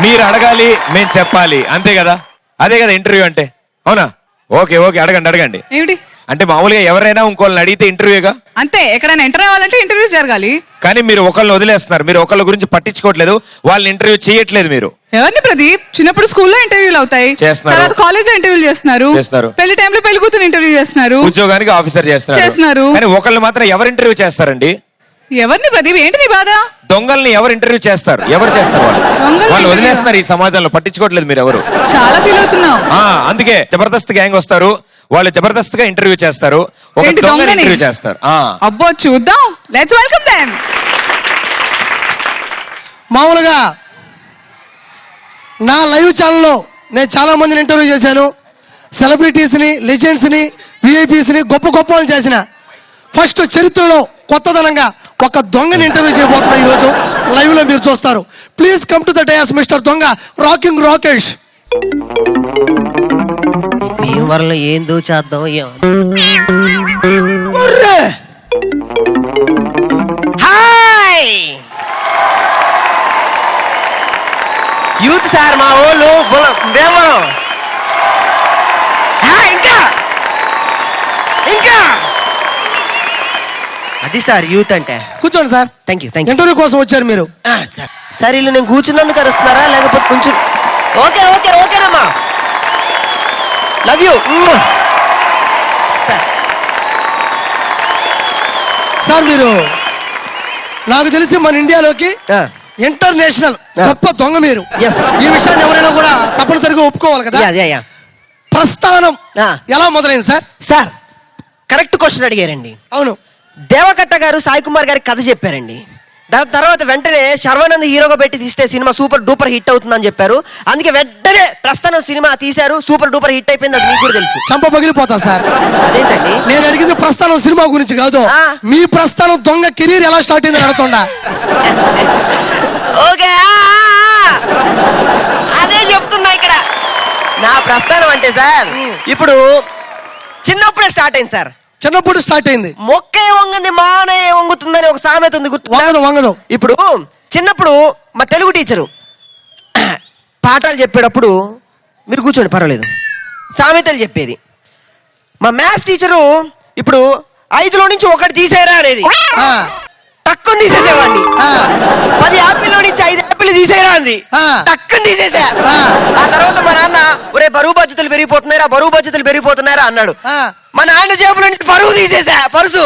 మీరు అడగాలి, మేము చెప్పాలి, అంతే కదా? అదే కదా ఇంటర్వ్యూ అంటే, అవునా? ఓకే ఓకే, అడగండి అడగండి. ఏమిటి అంటే మామూలుగా ఎవరైనా ఇంకోళ్ళని అడిగితే ఇంటర్వ్యూగా. అంతే, ఎక్కడైనా ఎంటర్ అవ్వాలంటే ఇంటర్వ్యూ జరగాలి. కానీ మీరు ఒకళ్ళని వదిలేస్తున్నారు, మీరు ఒకళ్ళ గురించి పట్టించుకోవట్లేదు, వాళ్ళని ఇంటర్వ్యూ చేయట్లేదు మీరు. ఎవరిని ప్రదీప్? చిన్నప్పుడు స్కూల్లో ఇంటర్వ్యూలు అవుతాయి, తర్వాత కాలేజ్ లో ఇంటర్వ్యూలు చేస్తున్నారు, పెళ్లి టైంలో పెళ్లి కూతురు ఇంటర్వ్యూ చేస్తున్నారు, ఉద్యోగానికి ఆఫీసర్ చేస్తున్నారు. కానీ ఒకళ్ళు మాత్రం ఎవరు ఇంటర్వ్యూ చేస్తారండి? ఎవరిని ప్రదీప్? ఏంటి నీ బాధ? దొంగల్ని ఎవరు ఇంటర్వ్యూ చేస్తారు? ఎవరు చేస్తారు? వాళ్ళు వదిలేస్తున్నారు ఈ సమాజంలో, పట్టించుకోవట్లేదు మీరు ఎవరు. చాలా ఫీల్ అవుతున్నావు. అందుకే జబర్దస్త్ గ్యాంగ్ వస్తారు, వాళ్ళు జబర్దస్త్ గా ఇంటర్వ్యూ చేస్తారు, ఒక దొంగని ఇంటర్వ్యూ చేస్తారు. అబ్బో చూద్దాం, లెట్స్ వెల్కమ్ దెం. మామూలుగా నా లైవ్ ఛానల్లో నేను చాలా మందిని ఇంటర్వ్యూ చేశాను. సెలబ్రిటీస్ని, లెజెండ్స్ని, విఐపీస్ని, గొప్ప గొప్ప వాళ్ళని చేసిన. ఫస్ట్ చరిత్రలో కొత్తదనంగా ఒక దొంగని ఇంటర్వ్యూ చేయబోతున్నా ఈరోజు లైవ్లో మీరు చూస్తారు. Please come to the dais mister దొంగ రాకింగ్ రాకేష్. భీమవరంలో ఏం దోచేద్దాం? హాయ్ యూత్ సార్, మా వాళ్ళు భీమవరం. ఇంకా ఇంకా అది సార్ యూత్ అంటే. కూర్చోండి సార్. Thank you. ఇంటర్వ్యూ కోసం వచ్చారు మీరు? సార్ ఇల్లు నేను కూర్చున్నందుకు అరుస్తున్నారా లేకపోతే కొంచెం? ఓకే ఓకే ఓకేనమ్మా, లవ్ యూ సార్. సార్ మీరు నాకు తెలిసి మన ఇండియాలోకి ఇంటర్నేషనల్ గొప్ప దొంగ మీరు. ఈ విషయాన్ని ఎవరైనా కూడా తప్పనిసరిగా ఒప్పుకోవాలి కదా. ప్రస్థానం ఎలా మొదలైంది సార్? సార్ కరెక్ట్ క్వశ్చన్ అడిగారండి. అవును, దేవకట్ట గారు సాయి కుమార్ గారికి కథ చెప్పారండి. దాని తర్వాత వెంటనే శర్వానంద్ హీరోగా పెట్టి తీస్తే సినిమా సూపర్ డూపర్ హిట్ అవుతుందని చెప్పారు. అందుకే వెంటనే ప్రస్థానం సినిమా తీశారు, సూపర్ డూపర్ హిట్ అయిపోయింది. అది మీకు కూడా తెలుసు. చంప పగిలిపోతా సార్. అదేంటండి? నేను అడిగింది ప్రస్థానం సినిమా గురించి కాదు, మీ ప్రస్థానం దొంగ కెరీర్ ఎలా స్టార్ట్ అయింది అడుగుతుండా. ఓకే, అదే చెప్తున్నా ఇక్కడ. నా ప్రస్థానం అంటే సార్ ఇప్పుడు చిన్నప్పుడే స్టార్ట్ అయింది సార్. చిన్నప్పుడు స్టార్ట్ అయింది. మొక్కే వంగంది మానే వంగుతుందని ఒక సామెత ఉంది, గుర్తు? వంగదు. ఇప్పుడు చిన్నప్పుడు మా తెలుగు టీచరు పాఠాలు చెప్పేటప్పుడు, మీరు కూర్చోండి పర్వాలేదు, సామెతలు చెప్పేది. మా మ్యాథ్స్ టీచరు ఇప్పుడు 5లో నుంచి 1 తీసేరా అనేది. తక్కువ తీసేసేవాడిని. 10 యాపిల్లో నుంచి 5 యాపిల్ తీసేరా అంది. తక్కువ తీసేసా. ఆ తర్వాత మా నాన్న ఒరే బరువు బాధ్యతలు పెరిగిపోతున్నారా, బరువు బాధ్యతలు పెరిగిపోతున్నారా అన్నాడు. మా నాన్న జేబులో నుంచి పరువు తీసేసా, పరుసు.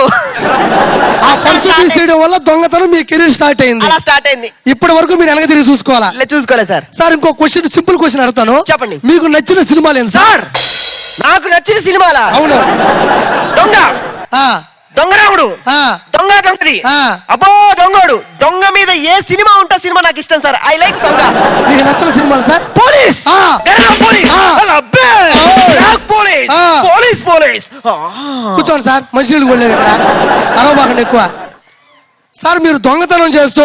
ఆ పరుసు తీసేయడం వల్ల దొంగతనం మీ కెరీర్ స్టార్ట్ అయింది. అలా స్టార్ట్ అయింది. ఇప్పటి వరకు మీరు వెనక తిరిగి చూసుకోవాలా? చూసుకోలేదు సార్. సార్ ఇంకో క్వశ్చన్, సింపుల్ క్వశ్చన్ అడుగుతాను, చెప్పండి. మీకు నచ్చిన సినిమాలు ఏంటి సార్? నాకు నచ్చిన సినిమాలా? అవును. దొంగ, దొంగరావుడు, దొంగ దొంగది, అబ్బో దొంగోడు. దొంగ మీద ఏ సినిమా ఉంటా సినిమా నాకు ఇష్టం సార్. ఐ లైక్ దొంగ. మీకు నచ్చిన సినిమాలు సార్? Police, police, police. కూర్చోండి సార్, మంచినీళ్ళు కొనలేదు ఇక్కడ, అరవబాకండి ఎక్కువ. సార్ మీరు దొంగతనం చేస్తూ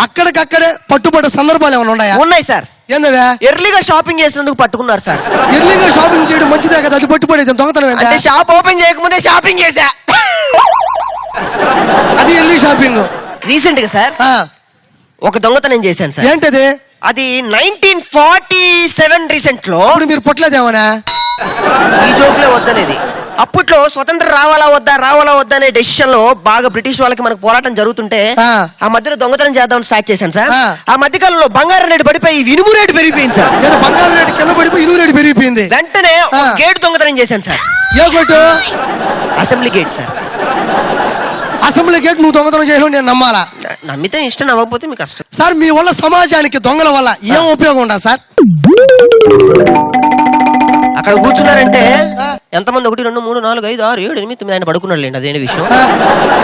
అక్కడికక్కడే పట్టుబడ్డ సందర్భాలు ఏమైనా ఉన్నాయా? ఉన్నాయి సార్. ఏందవే? ఎర్లీగా షాపింగ్ చేసినందుకు పట్టుకున్నారు సార్. ఎర్లీగా షాపింగ్ చేయడం మంచిదే కదా, అది పట్టుబడేది దొంగతనం ఏంటంటే? అంటే షాప్ ఓపెన్ చేయకముందే షాపింగ్ చేశా. అది ఎర్లీ షాపింగ్. రీసెంట్ గా సార్ ఒక దొంగతనం చేశాను సార్. ఏంటది? అది 1947 రీసెంట్ లో. ఇప్పుడు మీరు పొట్లేదేమోనా? ఈ జోకులే వద్దనేది. అప్పట్లో స్వతంత్రం రావాలా వద్దా అనే డెసిషన్ లో బాగా బ్రిటిష్ వాళ్ళకి మనకు పోరాటం జరుగుతుంటే ఆ మధ్యలో దొంగతనం చేద్దామని స్టార్ట్ చేశాను సార్. ఆ మధ్య కాలంలో బంగారం రేటు పడిపోయి ఇనుము రేటు పెరిగిపోయింది సార్. బంగారం రేటు కింద పడిపోయి ఇనుము రేటు పెరిగిపోయింది. వెంటనే గేట్ దొంగతనం చేశాను సార్. ఏ gate? Assembly gate sir. Assembly gate నువ్వు దొంగతనం చేయడం నేను నమ్మాలా? నమ్మితే ఇష్టం, నమ్మకపోతే మీకు కష్టం. సార్ మీ వల్ల సమాజానికి దొంగల వల్ల ఏం ఉపయోగం ఉండదు సార్? అక్కడ కూర్చున్నారంటే ఎంతమంది? 1 2 3 4 5 6 7 8 9 ఆయన పడుకున్నాడు లేండి, అదేంటి విషయం.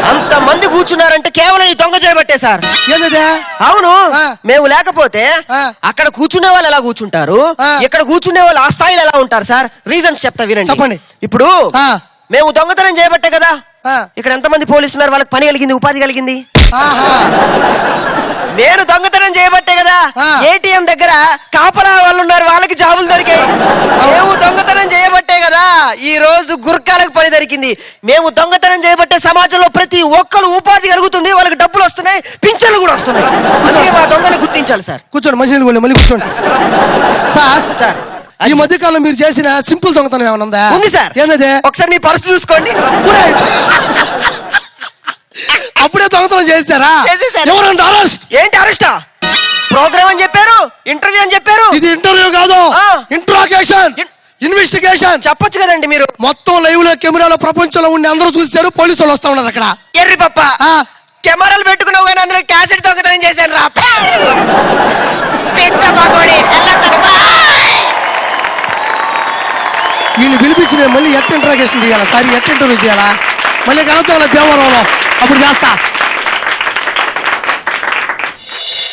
అంతమంది కూర్చున్నారంటే కేవలం ఈ దొంగ చేయబట్టే సార్. అవును, మేము లేకపోతే అక్కడ కూర్చునే వాళ్ళు ఎలా కూర్చుంటారు, ఇక్కడ కూర్చునే వాళ్ళు ఆ స్థాయిలో ఎలా ఉంటారు సార్? రీజన్స్ చెప్తా వినండి. చెప్పండి. ఇప్పుడు మేము దొంగతనం చేయబట్టే కదా ఇక్కడ ఎంతమంది పోలీసులు ఉన్నారు, వాళ్ళకి పని కలిగింది, ఉపాధి కలిగింది. నేను దొంగతనం చేయబట్టే కదా ఏటీఎం దగ్గర కాపలా వాళ్ళు ఉన్నారు, వాళ్ళకి జాబులు దొరికాయి. మేము దొంగతనం చేయబట్టే కదా ఈ రోజు గుర్కాలకు పని దొరికింది. మేము దొంగతనం చేయబట్టే సమాజంలో ప్రతి ఒక్కరు ఉపాధి కలుగుతుంది, వాళ్ళకి డబ్బులు వస్తున్నాయి, పింఛన్లు కూడా వస్తున్నాయి. అందుకే మా దొంగని గుర్తించాలి సార్. కూర్చోండి, మంచినీళ్ళు పోయి మళ్ళీ కూర్చోండి. సార్ సార్ ఈ మధ్య కాలంలో మీరు చేసిన సింపుల్ దొంగతనం ఏమైనా ఉందా? ఉంది సార్. ఏంటది? ఒకసారి మీ పర్సు చూసుకోండి. అప్పుడే దొంగతనం చేశారా? చేసేసారు. ఎవరంటే అరెస్ట్. ఏంటి అరెస్టా? ప్రోగ్రామ్ అని చెప్పారు, ఇంటర్వ్యూ అని చెప్పారు. ఇది ఇంటర్వ్యూ కాదు, ఆ. Interrogation, investigation. చెప్పొచ్చు కదండి మీరు. మొత్తం లైవ్ లో కెమెరాలో ప్రపంచంలో ఉండి అందరూ చూశారు, పోలీసులు వస్తా ఉన్నారు అక్కడ. ఎర్రి పప్ప, కెమెరాలు పెట్టుకున్నావు కానీ అందులో క్యాసెట్ దొంగతనం చేశాను రా. పిచ్చ పకోడీ, ఎల్లతను బాయ్. వీళ్ళు పిలిపించి నేను మళ్ళీ ఎట్ ఇంట్రాగేషన్ చేయాలా సార్? ఎట్ ఇంటర్వ్యూ చేయాలా? మళ్ళీ కలుద్దాం భీమవరంలో, అప్పుడు చేస్తా.